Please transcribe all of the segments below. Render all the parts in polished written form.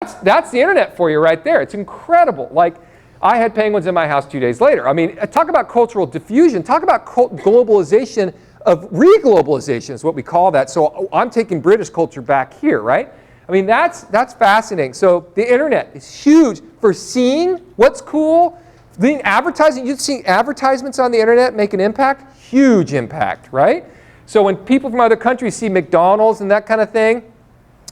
That's the internet for you right there. It's incredible. Like, I had penguins in my house 2 days later. I mean, talk about cultural diffusion. Talk about globalization of re-globalization is what we call that. So I'm taking British culture back here, right? I mean, that's fascinating. So the internet is huge for seeing what's cool. The advertising, you see advertisements on the internet make an impact, huge impact, right? So when people from other countries see McDonald's and that kind of thing,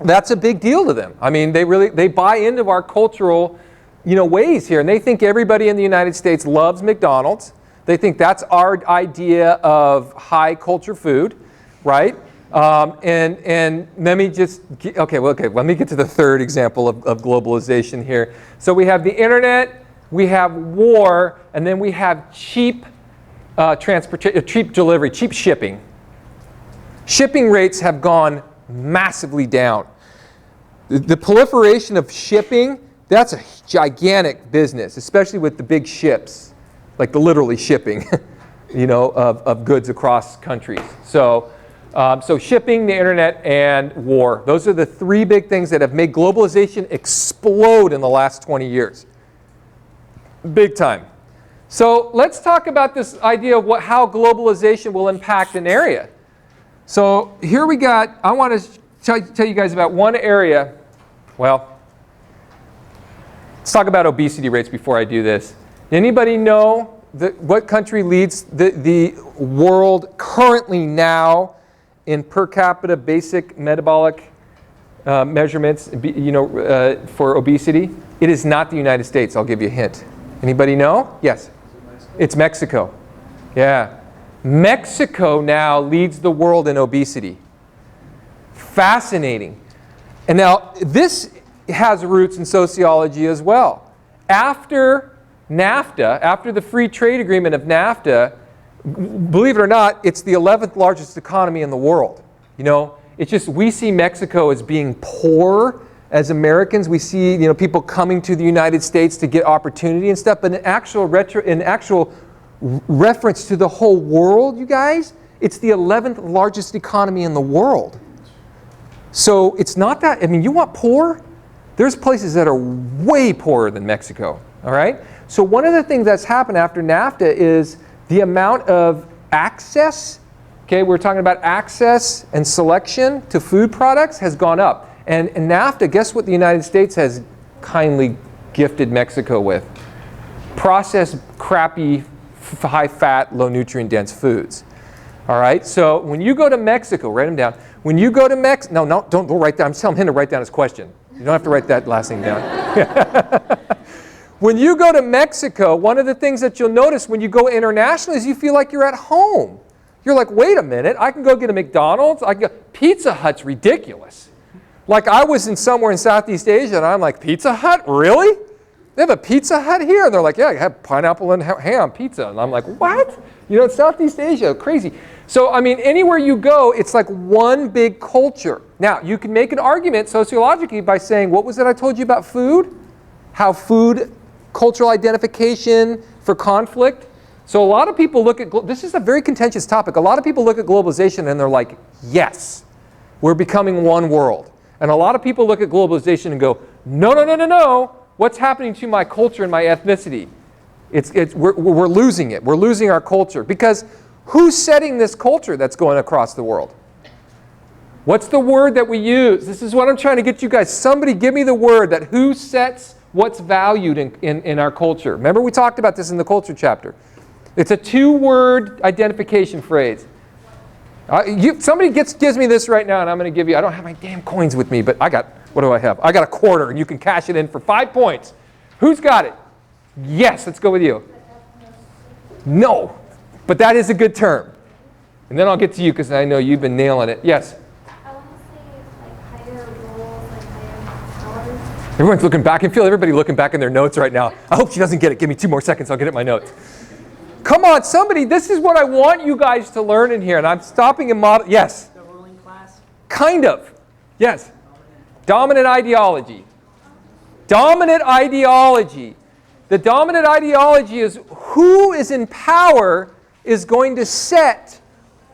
that's a big deal to them. I mean, they buy into our cultural, ways here, and they think everybody in the United States loves McDonald's. They think that's our idea of high culture food, right? And let me just, let me get to the third example of globalization here. So we have the internet, we have war, and then we have cheap transportation, cheap delivery, cheap shipping. Shipping rates have gone massively down. The proliferation of shipping, that's a gigantic business, especially with the big ships, like the literally shipping, of goods across countries. So shipping, the internet, and war. Those are the three big things that have made globalization explode in the last 20 years. Big time. So let's talk about this idea of how globalization will impact an area. So here I want to tell you guys about one area. Well, let's talk about obesity rates before I do this. Anybody know what country leads the world currently now in per capita basic metabolic measurements, for obesity? It is not the United States. I'll give you a hint. Anybody know? Yes. It's Mexico. Yeah. Mexico now leads the world in obesity. Fascinating. And now this has roots in sociology as well. After NAFTA, after the free trade agreement of NAFTA, believe it or not, it's the 11th largest economy in the world. It's just we see Mexico as being poor as Americans. We see people coming to the United States to get opportunity and stuff. But in actual reference to the whole world, you guys, it's the 11th largest economy in the world. So it's not that, you want poor? There's places that are way poorer than Mexico, all right? So one of the things that's happened after NAFTA is the amount of access, we're talking about access and selection to food products has gone up. And NAFTA, guess what the United States has kindly gifted Mexico with? Processed, crappy, high-fat, low-nutrient-dense foods. All right? So when you go to Mexico, write them down. When you go to Mexico, no, don't write down. I'm telling him to write down his question. You don't have to write that last thing down. When you go to Mexico, one of the things that you'll notice when you go internationally is you feel like you're at home. You're like, wait a minute, I can go get a McDonald's. Pizza Hut's ridiculous. Like I was somewhere in Southeast Asia and I'm like, Pizza Hut? Really? They have a Pizza Hut here? And they're like, yeah, I have pineapple and ham pizza. And I'm like, what? Southeast Asia, crazy. So, anywhere you go, it's like one big culture. Now, you can make an argument sociologically by saying, what was it I told you about food? How food, cultural identification for conflict. So a lot of people look at, this is a very contentious topic. A lot of people look at globalization and they're like, yes, we're becoming one world. And a lot of people look at globalization and go, no. What's happening to my culture and my ethnicity? We're losing it. We're losing our culture. Because who's setting this culture that's going across the world? What's the word that we use? This is what I'm trying to get you guys. Somebody give me the word that who sets what's valued in our culture. Remember we talked about this in the culture chapter. It's a 2-word identification phrase. Somebody gives me this right now and I'm going to give you, I don't have my damn coins with me, but what do I have? I got a quarter and you can cash it in for 5 points. Who's got it? Yes, let's go with you. No, but that is a good term. And then I'll get to you because I know you've been nailing it. Yes? I want to say higher roles, higher powers. Everyone's looking back. I can feel everybody looking back in their notes right now. I hope she doesn't get it. Give me 2 more seconds. I'll get it in my notes. Come on, somebody. This is what I want you guys to learn in here. And I'm stopping in model. Yes? The ruling class? Kind of. Yes. Dominant ideology. Dominant ideology. The dominant ideology is who is in power is going to set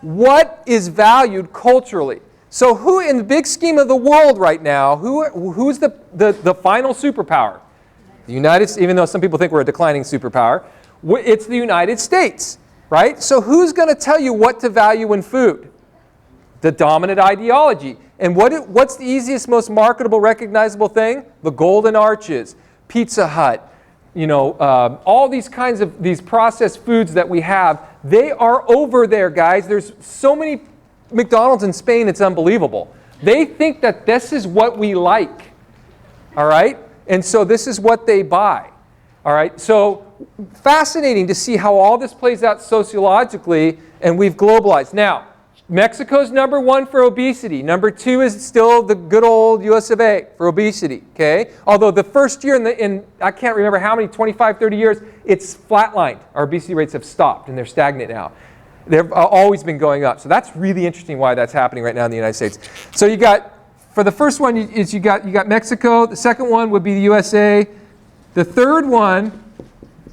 what is valued culturally. So who in the big scheme of the world right now, who's the final superpower? The United States, even though some people think we're a declining superpower, it's the United States, right? So who's going to tell you what to value in food? The dominant ideology. And what's the easiest, most marketable, recognizable thing? The Golden Arches, Pizza Hut, all these kinds of these processed foods that we have, they are over there, guys. There's so many McDonald's in Spain, it's unbelievable. They think that this is what we like, all right? And so this is what they buy, all right? So fascinating to see how all this plays out sociologically, and we've globalized. Now, Mexico's number 1 for obesity. Number 2 is still the good old US of A for obesity, okay? Although the first year in I can't remember how many, 25, 30 years, it's flatlined. Our obesity rates have stopped, and they're stagnant now. They've always been going up. So that's really interesting why that's happening right now in the United States. So you got, for the first one, you got Mexico. The second one would be the USA. The third one,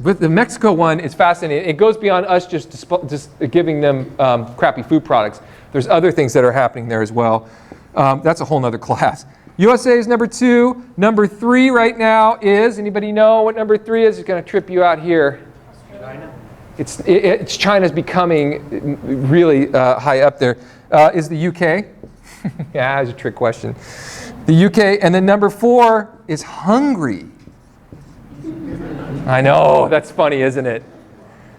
with the Mexico one, is fascinating. It goes beyond us just giving them crappy food products. There's other things that are happening there as well. That's a whole nother class. USA is number 2. Number 3 right now is, anybody know what number 3 is? It's going to trip you out here. China. It's China's becoming really high up there. Is the UK? Yeah, that's a trick question. The UK, and then number 4 is Hungary. I know, that's funny, isn't it?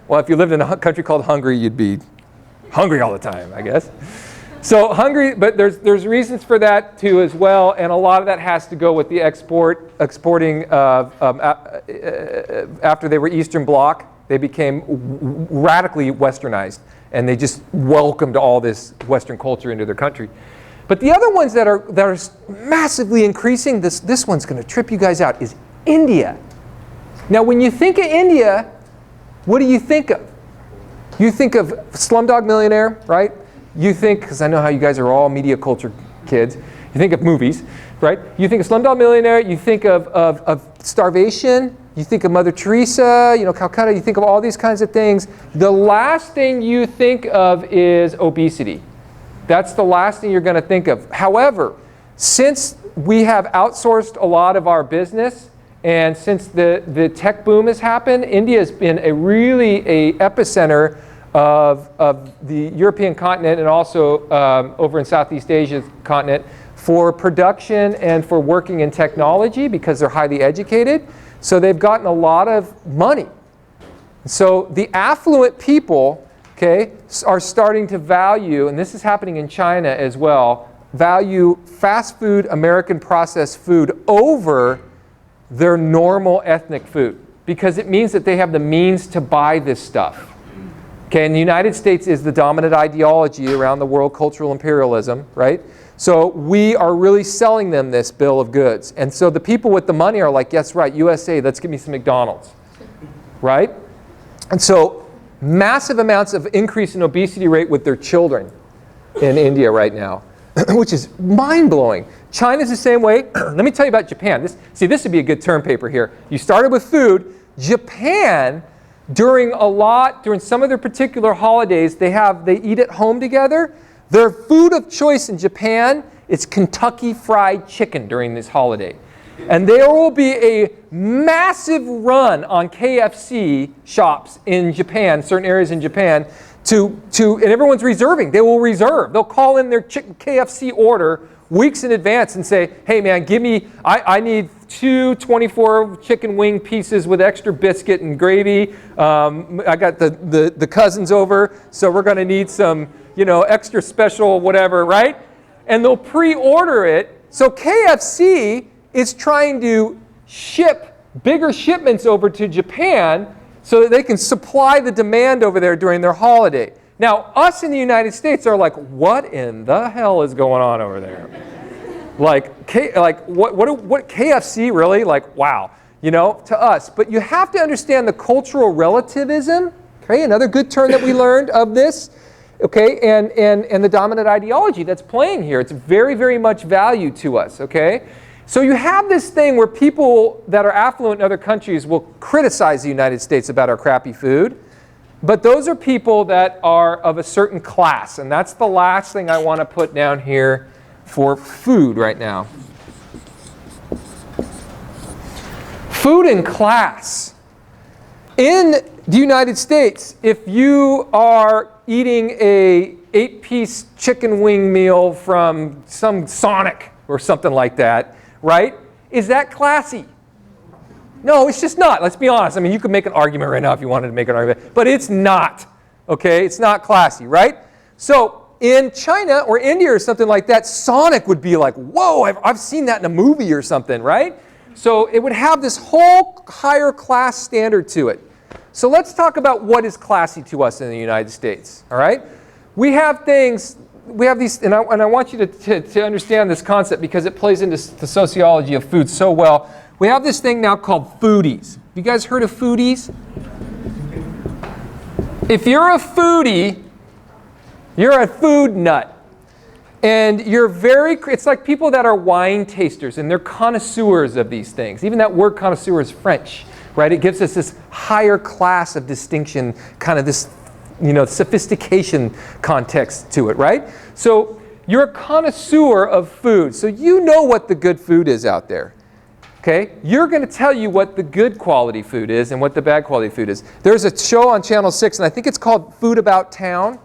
Well, if you lived in a country called Hungary, you'd be hungry all the time, I guess. So Hungary, but there's reasons for that too as well, and a lot of that has to go with the exporting after they were Eastern Bloc. They became radically westernized, and they just welcomed all this Western culture into their country. But the other ones that are massively increasing, this one's going to trip you guys out, is India. Now, when you think of India, what do you think of? You think of Slumdog Millionaire, right? You think, because I know how you guys are all media culture kids, you think of movies, right? You think of Slumdog Millionaire, you think of starvation, you think of Mother Teresa, Calcutta, you think of all these kinds of things. The last thing you think of is obesity. That's the last thing you're going to think of. However, since we have outsourced a lot of our business, and since the tech boom has happened, India has been a epicenter of the European continent and also over in Southeast Asia continent for production and for working in technology because they're highly educated. So they've gotten a lot of money. So the affluent people, okay, are starting to value, and this is happening in China as well, value fast food, American processed food over their normal ethnic food because it means that they have the means to buy this stuff. Okay, and the United States is the dominant ideology around the world, cultural imperialism, right? So we are really selling them this bill of goods. And so the people with the money are like, yes, right, USA, let's give me some McDonald's, right? And so massive amounts of increase in obesity rate with their children in India right now, which is mind-blowing. China's the same way. Let me tell you about Japan. This would be a good term paper here. You started with food. Japan, during some of their particular holidays, they eat at home together. Their food of choice in Japan is Kentucky Fried Chicken during this holiday. And there will be a massive run on KFC shops in Japan, certain areas in Japan, and everyone's reserving. They will reserve. They'll call in their KFC order weeks in advance and say, hey man, I need 2 24 chicken wing pieces with extra biscuit and gravy. I got the cousins over, so we're going to need some, extra special whatever, right? And they'll pre-order it. So KFC is trying to ship bigger shipments over to Japan so that they can supply the demand over there during their holiday. Now, us in the United States are like, what in the hell is going on over there? What KFC really? Like, wow, to us. But you have to understand the cultural relativism, okay, another good term that we learned of this, okay, and the dominant ideology that's playing here. It's very, very much value to us, okay? So you have this thing where people that are affluent in other countries will criticize the United States about our crappy food. But those are people that are of a certain class. And that's the last thing I want to put down here for food right now. Food and class. In the United States, if you are eating a 8-piece chicken wing meal from some Sonic or something like that, right? Is that classy? No, it's just not. Let's be honest. I mean, you could make an argument right now if you wanted to make an argument, but it's not. Okay? It's not classy, right? So in China or India or something like that, Sonic would be like, whoa, I've seen that in a movie or something, right? So it would have this whole higher class standard to it. So let's talk about what is classy to us in the United States, all right? We have things, we have these, and I want you to understand this concept because it plays into the sociology of food so well. We have this thing now called foodies. You guys heard of foodies? If you're a foodie, you're a food nut. And you're it's like people that are wine tasters and they're connoisseurs of these things. Even that word connoisseur is French, right? It gives us this higher class of distinction, kind of this, sophistication context to it, right? So you're a connoisseur of food. So you know what the good food is out there. Okay? You're going to tell you what the good quality food is and what the bad quality food is. There's a show on Channel 6, and I think it's called Food About Town.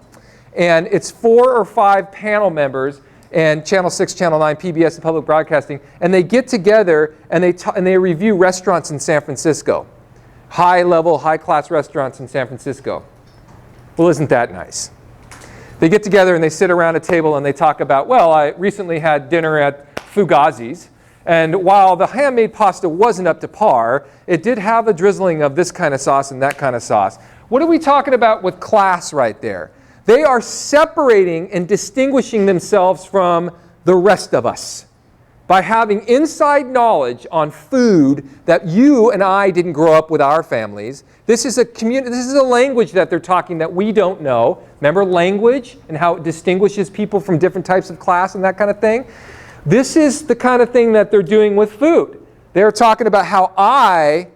And it's 4 or 5 panel members, and Channel 6, Channel 9, PBS, and Public Broadcasting, and they get together and they review restaurants in San Francisco. High-level, high-class restaurants in San Francisco. Well, isn't that nice? They get together and they sit around a table and they talk about, well, I recently had dinner at Fugazi's, and while the handmade pasta wasn't up to par, it did have a drizzling of this kind of sauce and that kind of sauce. What are we talking about with class right there? They are separating and distinguishing themselves from the rest of us by having inside knowledge on food that you and I didn't grow up with our families. This is a language that they're talking that we don't know. Remember language and how it distinguishes people from different types of class and that kind of thing? This is the kind of thing that they're doing with food. They're talking about how I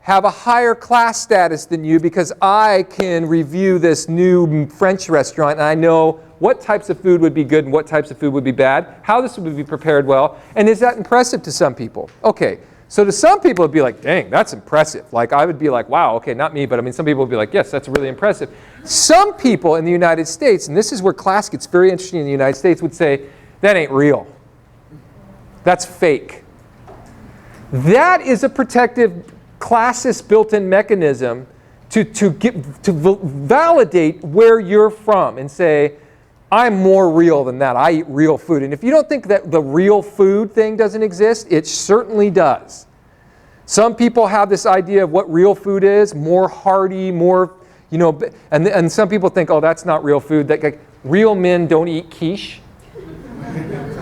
have a higher class status than you because I can review this new French restaurant and I know what types of food would be good and what types of food would be bad, how this would be prepared well, and is that impressive to some people? Okay, so to some people it would be like, dang, that's impressive. Like I would be like, wow, okay, not me, but I mean some people would be like, yes, that's really impressive. Some people in the United States, and this is where class gets very interesting in the United States, would say, that ain't real. That's fake. That is a protective classist built-in mechanism to validate where you're from and say, I'm more real than that. I eat real food. And if you don't think that the real food thing doesn't exist, it certainly does. Some people have this idea of what real food is, more hearty, more, and some people think, oh, that's not real food. That like, real men don't eat quiche,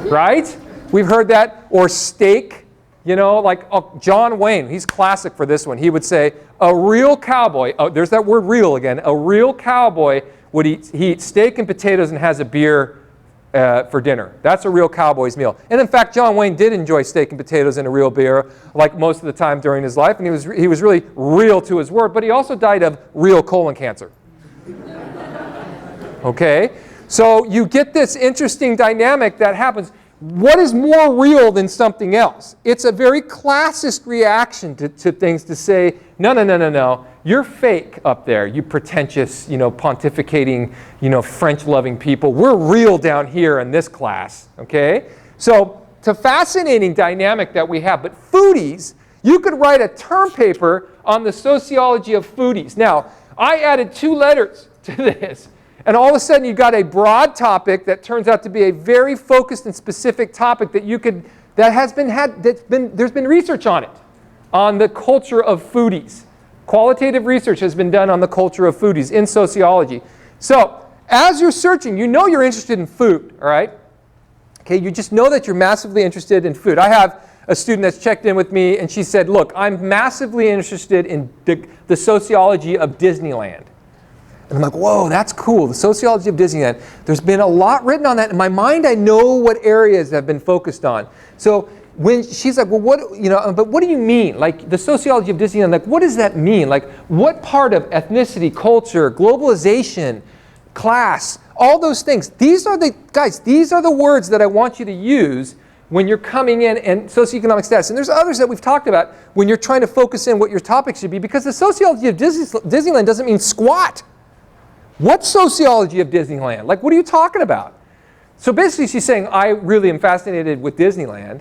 right? We've heard that, or steak. John Wayne, he's classic for this one. He would say, a real cowboy, there's that word real again, a real cowboy would eat steak and potatoes and has a beer for dinner. That's a real cowboy's meal. And in fact, John Wayne did enjoy steak and potatoes and a real beer like most of the time during his life, and he was really real to his word, but he also died of real colon cancer. Okay? So you get this interesting dynamic that happens. What is more real than something else? It's a very classist reaction to things to say, no. You're fake up there, you pretentious, pontificating, French-loving people. We're real down here in this class, okay? So it's a fascinating dynamic that we have. But foodies, you could write a term paper on the sociology of foodies. Now, I added 2 letters to this. And all of a sudden, you've got a broad topic that turns out to be a very focused and specific topic that there's been research on it, on the culture of foodies. Qualitative research has been done on the culture of foodies in sociology. So, as you're searching, you're interested in food, all right? Okay, you just know that you're massively interested in food. I have a student that's checked in with me, and she said, look, I'm massively interested in the sociology of Disneyland. And I'm like, whoa, that's cool. The sociology of Disneyland. There's been a lot written on that. In my mind, I know what areas have been focused on. So when she's like, well, but what do you mean? Like the sociology of Disneyland, like what does that mean? Like what part of ethnicity, culture, globalization, class, all those things. These are the words that I want you to use when you're coming in and socioeconomic status. And there's others that we've talked about when you're trying to focus in what your topic should be, because the sociology of Disneyland doesn't mean squat. What's sociology of Disneyland? Like, what are you talking about? So basically she's saying, I really am fascinated with Disneyland.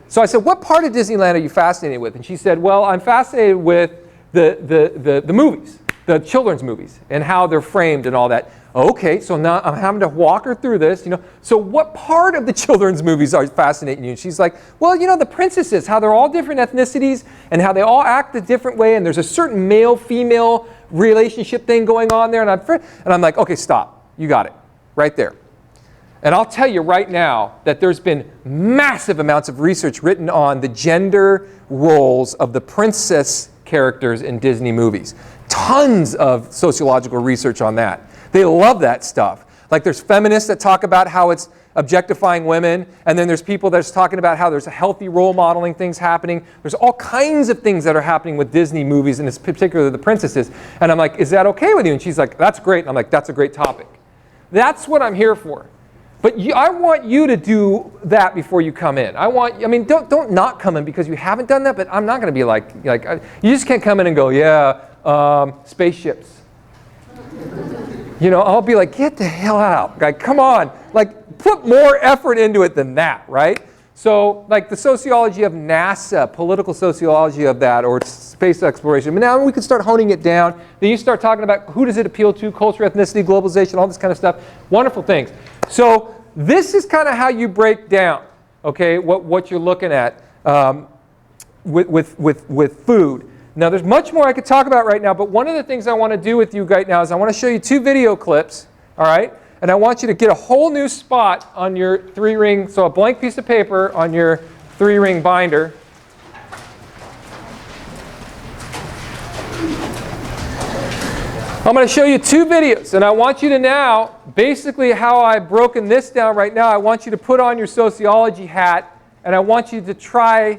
So I said, what part of Disneyland are you fascinated with? And she said, well, I'm fascinated with the movies, the children's movies, and how they're framed and all that. Okay, so now I'm having to walk her through this, So what part of the children's movies are fascinating you? And she's like, well, the princesses, how they're all different ethnicities and how they all act a different way, and there's a certain male-female relationship thing going on there. And I'm like, okay, stop. You got it. Right there. And I'll tell you right now that there's been massive amounts of research written on the gender roles of the princess characters in Disney movies. Tons of sociological research on that. They love that stuff. Like, there's feminists that talk about how it's objectifying women, and then there's people that's talking about how there's a healthy role modeling things happening. There's all kinds of things that are happening with Disney movies, and it's particularly the princesses. And I'm like, is that okay with you? And she's like, that's great. And I'm like, that's a great topic. That's what I'm here for. But I want you to do that before you come in. Don't not come in because you haven't done that, but I'm not going to be like, you just can't come in and go, yeah, spaceships. I'll be like, get the hell out. Like, come on. Like, put more effort into it than that, right? So, like, the sociology of NASA, political sociology of that, or space exploration. But now we can start honing it down. Then you start talking about who does it appeal to, culture, ethnicity, globalization, all this kind of stuff. Wonderful things. So this is kind of how you break down, okay, what you're looking at with food. Now, there's much more I could talk about right now, but one of the things I want to do with you right now is I want to show you 2 video clips, all right? And I want you to get a whole new spot on your 3-ring, so a blank piece of paper on your 3-ring binder. I'm going to show you 2 videos, and I want you to now, basically how I've broken this down right now, I want you to put on your sociology hat, and I want you to try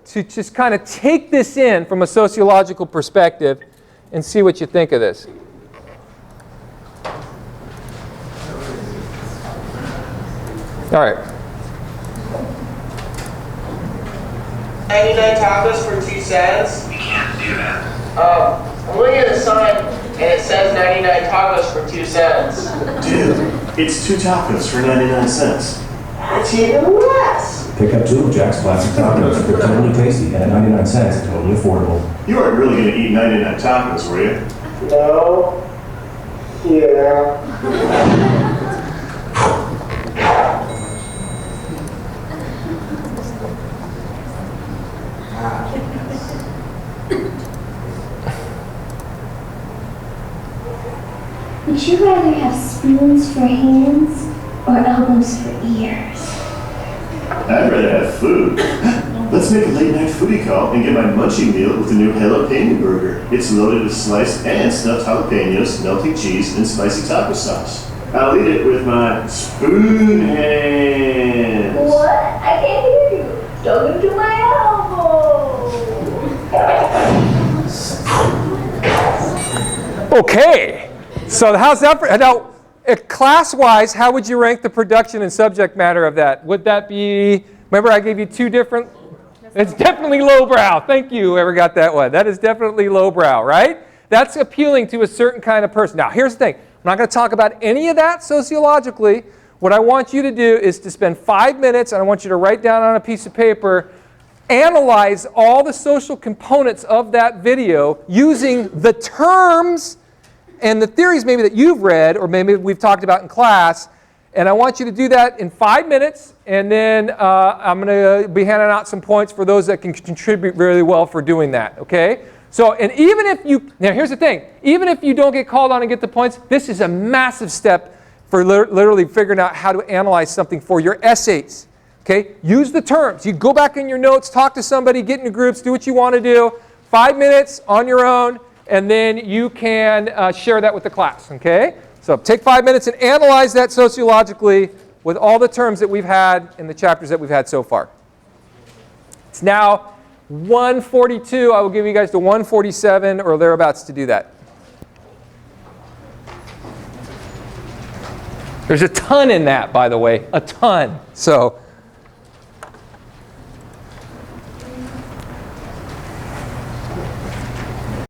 to just kind of take this in from a sociological perspective and see what you think of this. All right. 99 tacos for 2 cents? You can't do that. I'm looking at the sign and it says 99 tacos for 2 cents. Dude, it's 2 tacos for 99 cents. It's even less. Pick up 2 of Jack's classic tacos. They're totally tasty and at 99 cents, totally affordable. You aren't really going to eat 99 tacos, were you? No. Yeah. Would you rather have spoons for hands or elbows for ears? I'd rather have food. Let's make a late night foodie call and get my munchie meal with the new jalapeno burger. It's loaded with sliced and stuffed jalapenos, melting cheese, and spicy taco sauce. I'll eat it with my spoon hands. What? I can't hear you. Don't go to my elbow. Okay. So how's that for, now, class-wise, how would you rank the production and subject matter of that? Would that be, remember I gave you 2 different, it's definitely lowbrow. Thank you, whoever got that one. That is definitely lowbrow, right? That's appealing to a certain kind of person. Now, here's the thing. I'm not going to talk about any of that sociologically. What I want you to do is to spend 5 minutes, and I want you to write down on a piece of paper, analyze all the social components of that video using the terms and the theories maybe that you've read or maybe we've talked about in class. And I want you to do that in 5 minutes, and then I'm going to be handing out some points for those that can contribute really well for doing that, okay? So, and even if you, now here's the thing, even if you don't get called on and get the points, this is a massive step for literally figuring out how to analyze something for your essays, okay? Use the terms. You go back in your notes, talk to somebody, get into groups, do what you want to do. 5 minutes on your own, and then you can share that with the class, okay? So take 5 minutes and analyze that sociologically with all the terms that we've had in the chapters that we've had so far. It's now 1:42. I will give you guys to 1:47 or thereabouts to do that. There's a ton in that, by the way, a ton. So